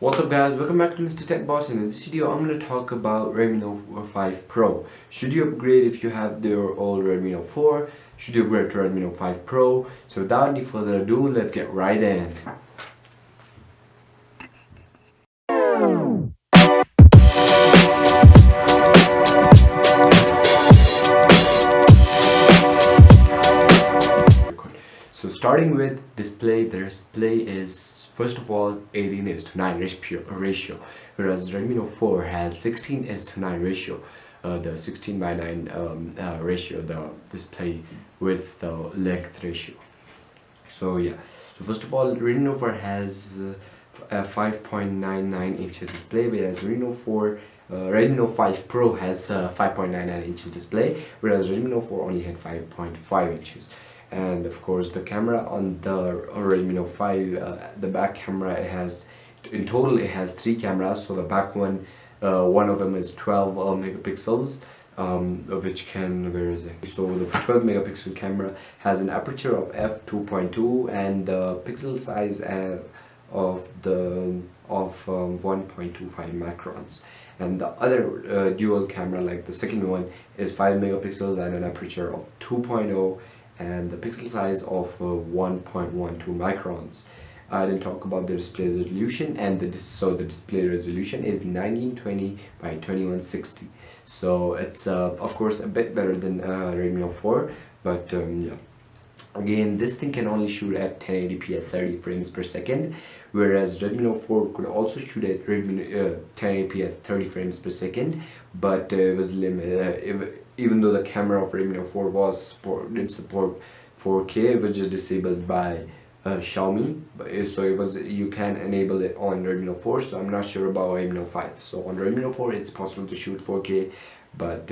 What's up guys, welcome back to Mr. Tech Boss. In this video I'm going to talk about Redmi Note 5 Pro. Should you upgrade if you have your old Redmi Note 4? Should you upgrade to Redmi Note 5 Pro? So without any further ado, let's get right in. So starting with display, the display is first of all 18:9 ratio, whereas Redmi Note 4 has 16:9 ratio. The 16:9 ratio, the display with the length ratio. So yeah, so first of all, Redmi Note 4 has a 5.99 inches display, whereas Redmi Note 5 Pro has 5.99 inches display, whereas Redmi Note 4 only had 5.5 inches. And of course the camera on the Redmi Note 5, the back camera, in total it has 3 cameras. So the back one of them is 12 megapixels, which can, where is it? So the 12 megapixel camera has an aperture of f2.2 and the pixel size of 1.25 microns. And the other dual camera, like the second one, is 5 megapixels and an aperture of 2.0 and the pixel size of 1.12 microns. I didn't talk about the display resolution, and the display resolution is 1920 by 2160. So it's of course a bit better than Redmi Note 4, but yeah. Again, this thing can only shoot at 1080p at 30 frames per second, whereas Redmi Note 4 could also shoot at 1080p at 30 frames per second, but it was limited. Even though the camera of Redmi Note 4 did support 4K, it was just disabled by Xiaomi. So you can enable it on Redmi Note 4. So I'm not sure about Redmi Note 5. So on Redmi Note 4 it's possible to shoot 4K, but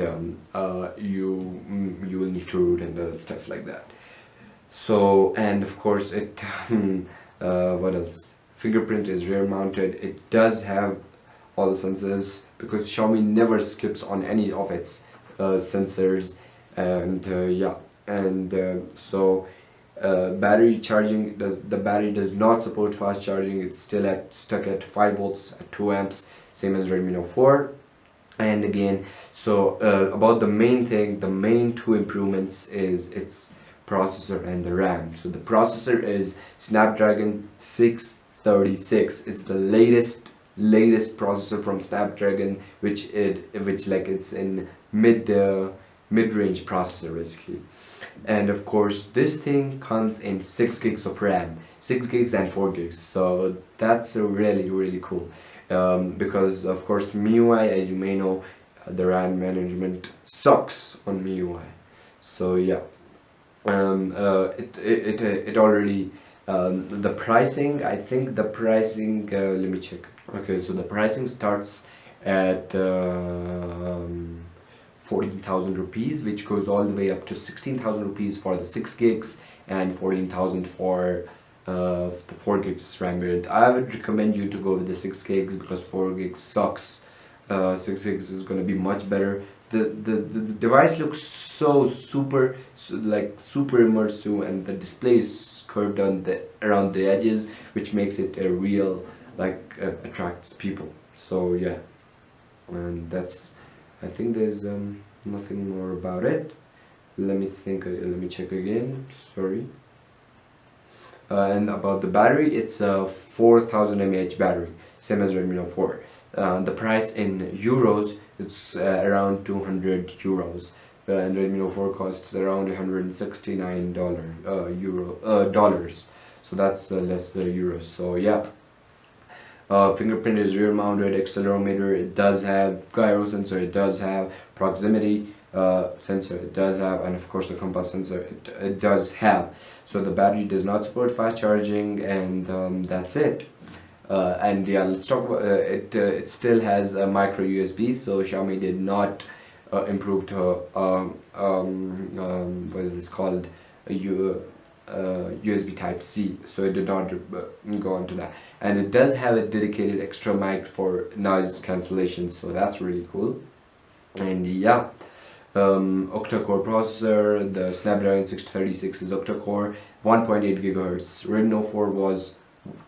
you will need to root and stuff like that. So, and of course it what else? Fingerprint is rear mounted. It does have all the sensors because Xiaomi never skips on any of its sensors. And yeah, and so battery charging, the battery does not support fast charging. It's still stuck at 5 volts at 2 amps, same as Redmi Note 4. And again, so about the main thing, the main 2 improvements is its processor and the RAM. So the processor is Snapdragon 636. It's the latest processor from Snapdragon, which it's in mid-range processor basically. And of course this thing comes in 6 gigs of RAM, 6 gigs and 4 gigs. So that's really cool, because of course MIUI, as you may know, the RAM management sucks on MIUI. So yeah, it already the pricing, I think the pricing, let me check. Okay, so the pricing starts at 14,000 rupees, which goes all the way up to 16,000 rupees for the 6 gigs and 14,000 for the 4 gigs RAM variant. I would recommend you to go with the 6 gigs because 4 gigs sucks. 6 gigs is going to be much better. The device looks super immersive, and the display is curved around the edges, which makes it a real, attracts people. So yeah, and that's, I think there's nothing more about it. Let me check again, sorry. And about the battery, it's a 4000 mAh battery, same as Redmi Note 4. The price in euros, it's around 200 euros, and Redmi Note 4 costs around $169 dollars. So that's less than euros. So yeah, fingerprint is rear mounted, accelerometer, it does have gyro sensor, it does have proximity sensor, it does have, and of course the compass sensor, it does have. So the battery does not support fast charging, and that's it. And yeah, let's talk about it. It still has a micro USB, so Xiaomi did not improve to what is this called, USB type C, so it did not go on to that. And it does have a dedicated extra mic for noise cancellation, so that's really cool. And yeah, octa-core processor, the Snapdragon 636 is octa-core, 1.8 gigahertz. Redmi Note 4 was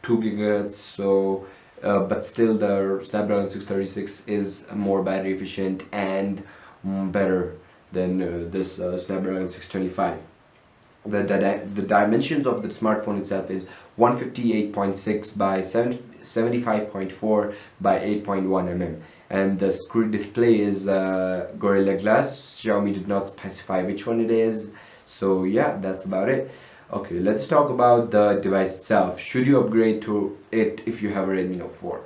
2 gigahertz, so but still the Snapdragon 636 is more battery efficient and better than this Snapdragon 625. The dimensions of the smartphone itself is 158.6 by 75.4 by 8.1 mm, and the screen display is Gorilla Glass. Xiaomi did not specify which one it is, so yeah, that's about it. Okay, let's talk about the device itself. Should you upgrade to it if you have a Redmi Note 4?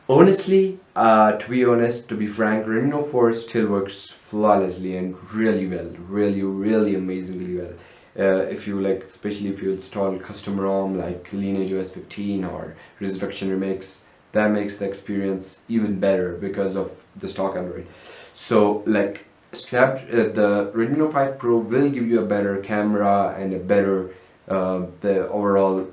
Honestly, to be honest, to be frank, Redmi Note 4 still works flawlessly and really well, really amazingly well. If you like, especially if you install custom ROM like Lineage OS 15 or Resurrection Remix, that makes the experience even better because of the stock Android. So like the Redmi Note 5 Pro will give you a better camera and a better the overall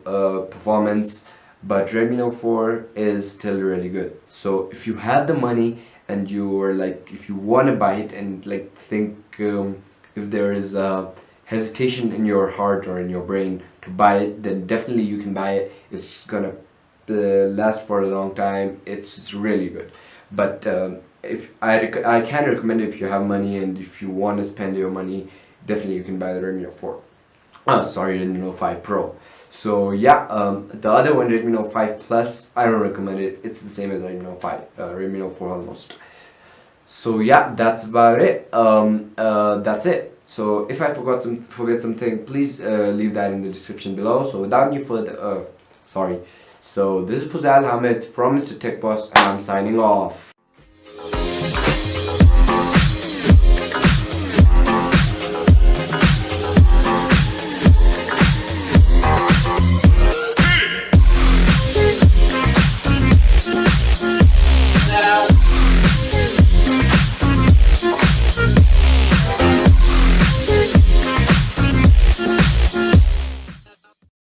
performance, but Redmi Note 4 is still really good. So if you have the money and you are like, if you want to buy it and like think if there is a hesitation in your heart or in your brain to buy it, then definitely you can buy it. It's gonna last for a long time. It's really good. But if I can recommend it if you have money and if you want to spend your money, definitely you can buy the Redmi Note 4. Oh, sorry, Redmi Note 5 Pro. So yeah, the other one, Redmi Note 5 Plus, I don't recommend it. It's the same as Redmi Note 5, Redmi Note 4 almost. So yeah, that's about it. That's it. So if I forget something, please leave that in the description below. So without any further, sorry. So this is Fuzal Hamid from Mr. Tech Boss, and I'm signing off.